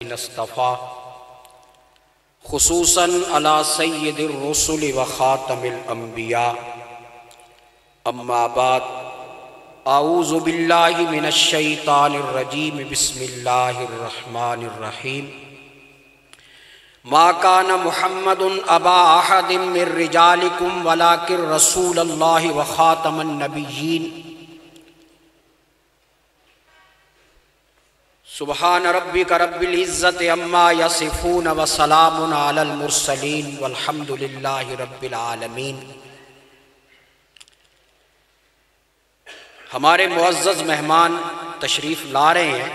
اصطفیٰ خصوصاً علی سید الرسل و خاتم الانبیاء اما بعد اعوذ باللہ من الشیطان الرجیم بسم اللہ الرحمن الرحیم ما کان محمد ابا احد من رجالکم ولکن رسول اللہ و خاتم النبیین سبحان ربک رب العزت عما یصفون وسلام علی المرسلین والحمد للہ رب العالمین۔ ہمارے معزز مہمان تشریف لا رہے ہیں،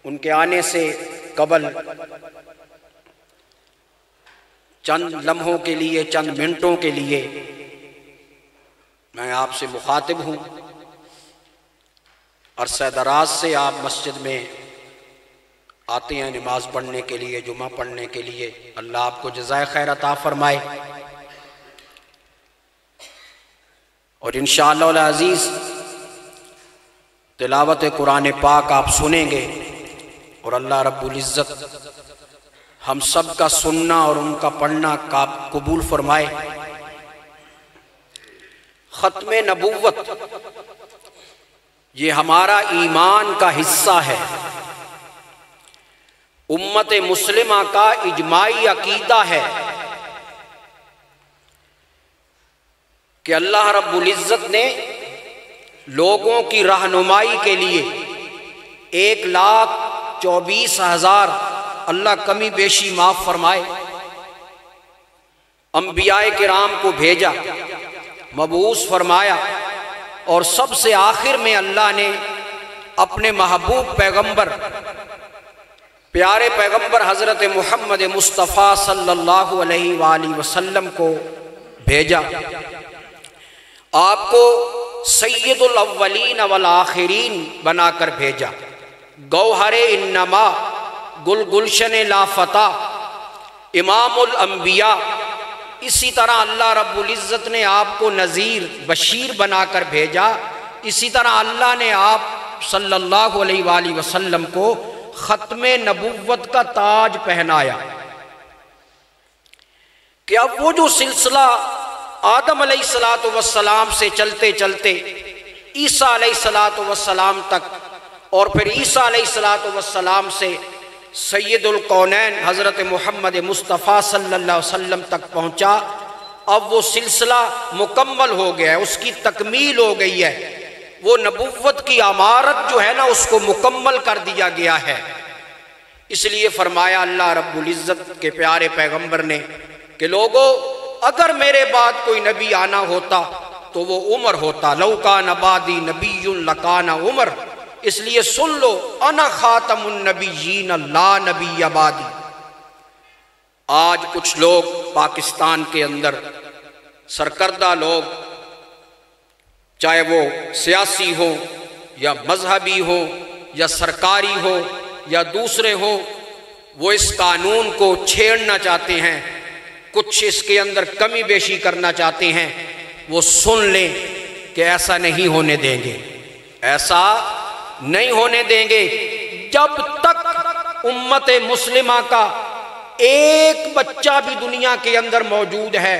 ان کے آنے سے قبل چند لمحوں کے لیے، چند منٹوں کے لیے میں آپ سے مخاطب ہوں۔ عرصہ دراز سے آپ مسجد میں آتے ہیں نماز پڑھنے کے لیے، جمعہ پڑھنے کے لیے، اللہ آپ کو جزائے خیر عطا فرمائے، اور انشاءاللہ العزیز تلاوت قرآن پاک آپ سنیں گے، اور اللہ رب العزت ہم سب کا سننا اور ان کا پڑھنا قبول فرمائے۔ ختم نبوت یہ ہمارا ایمان کا حصہ ہے، امت مسلمہ کا اجماعی عقیدہ ہے کہ اللہ رب العزت نے لوگوں کی رہنمائی کے لیے 1,24,000 اللہ کمی بیشی معاف فرمائے انبیاء کرام کو بھیجا، مبعوث فرمایا، اور سب سے آخر میں اللہ نے اپنے محبوب پیغمبر، پیارے پیغمبر حضرت محمد مصطفیٰ صلی اللہ علیہ وآلہ وسلم کو بھیجا۔ آپ کو سید الاولین والآخرین بنا کر بھیجا، گوہر انما، گل گلشن لا فتح، امام الانبیاء۔ اسی طرح اللہ رب العزت نے آپ کو نذیر بشیر بنا کر بھیجا، اسی طرح اللہ نے آپ صلی اللہ علیہ وآلہ وسلم کو ختم نبوت کا تاج پہنایا کہ اب وہ جو سلسلہ آدم علیہ السلام سے چلتے چلتے عیسیٰ علیہ السلام تک، اور پھر عیسیٰ علیہ السلام سے سید الکونین حضرت محمد مصطفیٰ صلی اللہ علیہ وسلم تک پہنچا، اب وہ سلسلہ مکمل ہو گیا ہے، اس کی تکمیل ہو گئی ہے، وہ نبوت کی عمارت جو ہے نا اس کو مکمل کر دیا گیا ہے۔ اس لیے فرمایا اللہ رب العزت کے پیارے پیغمبر نے کہ لوگو اگر میرے بعد کوئی نبی آنا ہوتا تو وہ عمر ہوتا، لو کان بعدی نبی لکان عمر۔ اس لیے سن لو، انا خاتم النبیین لا نبی بعدی۔ آج کچھ لوگ پاکستان کے اندر سرکردہ لوگ، چاہے وہ سیاسی ہو یا مذہبی ہو یا سرکاری ہو یا دوسرے ہو، وہ اس قانون کو چھیڑنا چاہتے ہیں، کچھ اس کے اندر کمی بیشی کرنا چاہتے ہیں۔ وہ سن لیں کہ ایسا نہیں ہونے دیں گے، ایسا نہیں ہونے دیں گے۔ جب تک امت مسلمہ کا ایک بچہ بھی دنیا کے اندر موجود ہے،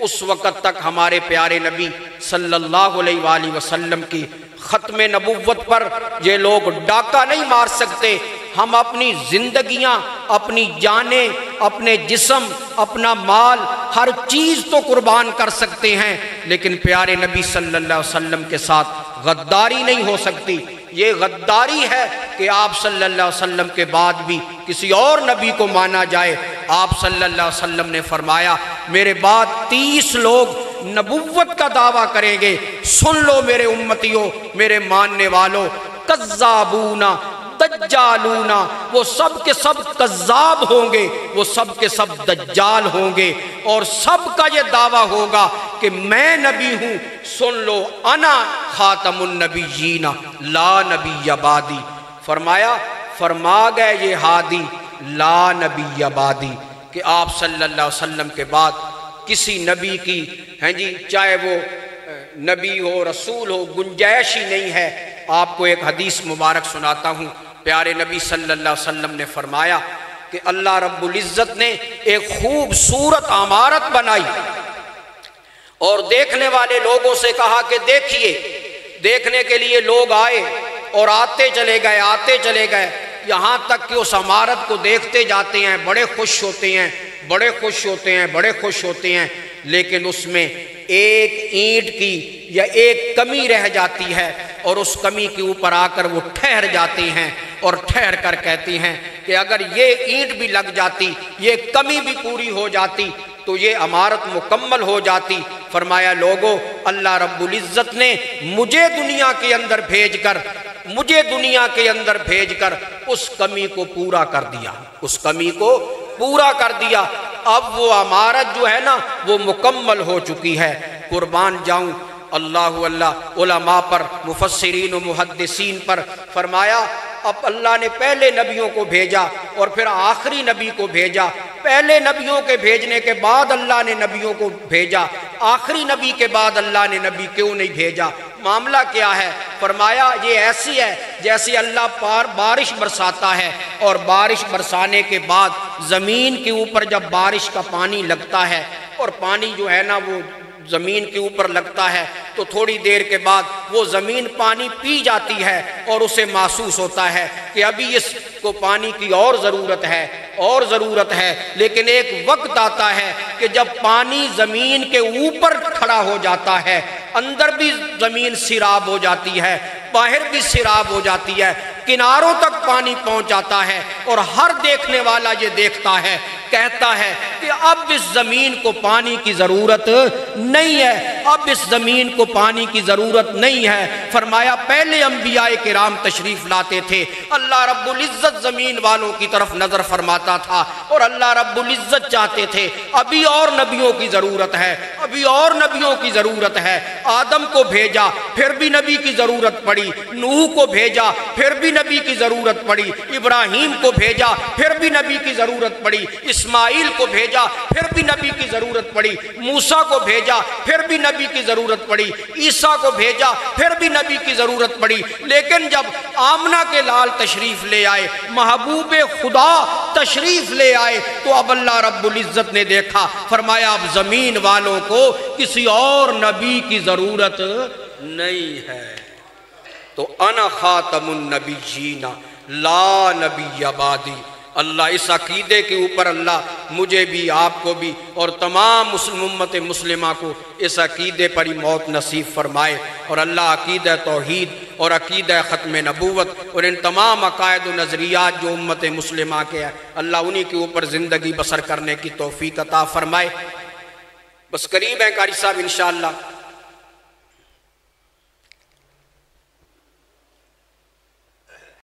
اس وقت تک ہمارے پیارے نبی صلی اللہ علیہ وآلہ وسلم کی ختم نبوت پر یہ لوگ ڈاکہ نہیں مار سکتے۔ ہم اپنی زندگیاں، اپنی جانیں، اپنے جسم، اپنا مال، ہر چیز تو قربان کر سکتے ہیں، لیکن پیارے نبی صلی اللہ علیہ وسلم کے ساتھ غداری نہیں ہو سکتی۔ یہ غداری ہے کہ آپ صلی اللہ علیہ وسلم کے بعد بھی کسی اور نبی کو مانا جائے۔ آپ صلی اللہ علیہ وسلم نے فرمایا میرے بعد 30 لوگ نبوت کا دعویٰ کریں گے، سن لو میرے امتیوں، میرے ماننے والوں، کذابون دجالون، وہ سب کے سب کذاب ہوں گے، وہ سب کے سب دجال ہوں گے، اور سب کا یہ دعویٰ ہوگا کہ میں نبی ہوں۔ سن لو، انا خاتم النبیین لا نبی بعدی۔ فرمایا، فرما گئے یہ ہادی لا نبی بعدی، کہ آپ صلی اللہ علیہ وسلم کے بعد کسی نبی کی چاہے وہ نبی ہو، رسول ہو، گنجائش ہی نہیں ہے۔ آپ کو ایک حدیث مبارک سناتا ہوں، پیارے نبی صلی اللہ علیہ وسلم نے فرمایا کہ اللہ رب العزت نے ایک خوبصورت عمارت بنائی اور دیکھنے والے لوگوں سے کہا کہ دیکھیے. دیکھنے کے لیے لوگ آئے اور آتے چلے گئے یہاں تک کہ اس عمارت کو دیکھتے جاتے ہیں، بڑے خوش ہوتے ہیں، لیکن اس میں ایک اینٹ کی یا ایک کمی رہ جاتی ہے اور اس کمی کے اوپر آ کر وہ ٹھہر جاتے ہیں اور ٹھہر کر کہتے ہیں کہ اگر یہ اینٹ بھی لگ جاتی، یہ کمی بھی پوری ہو جاتی تو یہ عمارت مکمل ہو جاتی. فرمایا لوگوں، اللہ رب العزت نے مجھے دنیا کے اندر بھیج کر اس کمی کو پورا کر دیا. اب وہ عمارت جو ہے نا وہ مکمل ہو چکی ہے. قربان جاؤں اللہ علماء پر، مفسرین و محدثین پر. فرمایا اب اللہ نے پہلے نبیوں کو بھیجا اور پھر آخری نبی کو بھیجا. پہلے نبیوں کے بھیجنے کے بعد اللہ نے نبیوں کو بھیجا، آخری نبی کے بعد اللہ نے نبی کیوں نہیں بھیجا؟ معاملہ کیا ہے؟ فرمایا یہ ایسی ہے جیسے اللہ بارش برساتا ہے اور بارش برسانے کے بعد زمین کے اوپر جب بارش کا پانی لگتا ہے اور پانی جو ہے نا وہ زمین کے اوپر لگتا ہے تو تھوڑی دیر کے بعد وہ زمین پانی پی جاتی ہے اور اسے محسوس ہوتا ہے کہ ابھی اس کو پانی کی اور ضرورت ہے، لیکن ایک وقت آتا ہے کہ جب پانی زمین کے اوپر کھڑا ہو جاتا ہے، اندر بھی زمین سیراب ہو جاتی ہے، باہر بھی سیراب ہو جاتی ہے، کناروں تک پانی پہنچ جاتا ہے اور ہر دیکھنے والا یہ دیکھتا ہے، کہتا ہے کہ اب اس زمین کو پانی کی ضرورت نہیں ہے. فرمایا پہلے انبیاء کرام تشریف لاتے تھے، اللہ رب العزت زمین والوں کی طرف نظر فرماتا تھا اور اللہ رب العزت چاہتے تھے ابھی اور نبیوں کی ضرورت ہے. آدم کو بھیجا پھر بھی نبی کی ضرورت پڑی، نوح کو بھیجا پھر بھی نبی کی ضرورت پڑی، ابراہیم کو بھیجا پھر بھی نبی کی ضرورت پڑی، اسماعیل کو بھیجا پھر بھی نبی کی ضرورت پڑی، موسیٰ کو بھیجا پھر بھی نبی کی ضرورت پڑی، عیسیٰ کو بھیجا پھر بھی نبی کی ضرورت پڑی. لیکن جب آمنہ کے لال تشریف لے آئے، محبوب خدا تشریف لے آئے تو اب اللہ رب العزت نے دیکھا، فرمایا اب زمین والوں کو کسی اور نبی کی ضرورت نہیں ہے. تو انا خاتم النبیین لا نبی بعدی. اللہ اس عقیدے کے اوپر اللہ مجھے بھی، آپ کو بھی اور تمام امت مسلمہ کو اس عقیدے پر ہی موت نصیب فرمائے. اور اللہ عقیدہ توحید اور عقیدہ ختم نبوت اور ان تمام عقائد و نظریات جو امت مسلمہ کے ہیں، اللہ انہی کے اوپر زندگی بسر کرنے کی توفیق عطا فرمائے. بس قریب ہیں قاری صاحب انشاءاللہ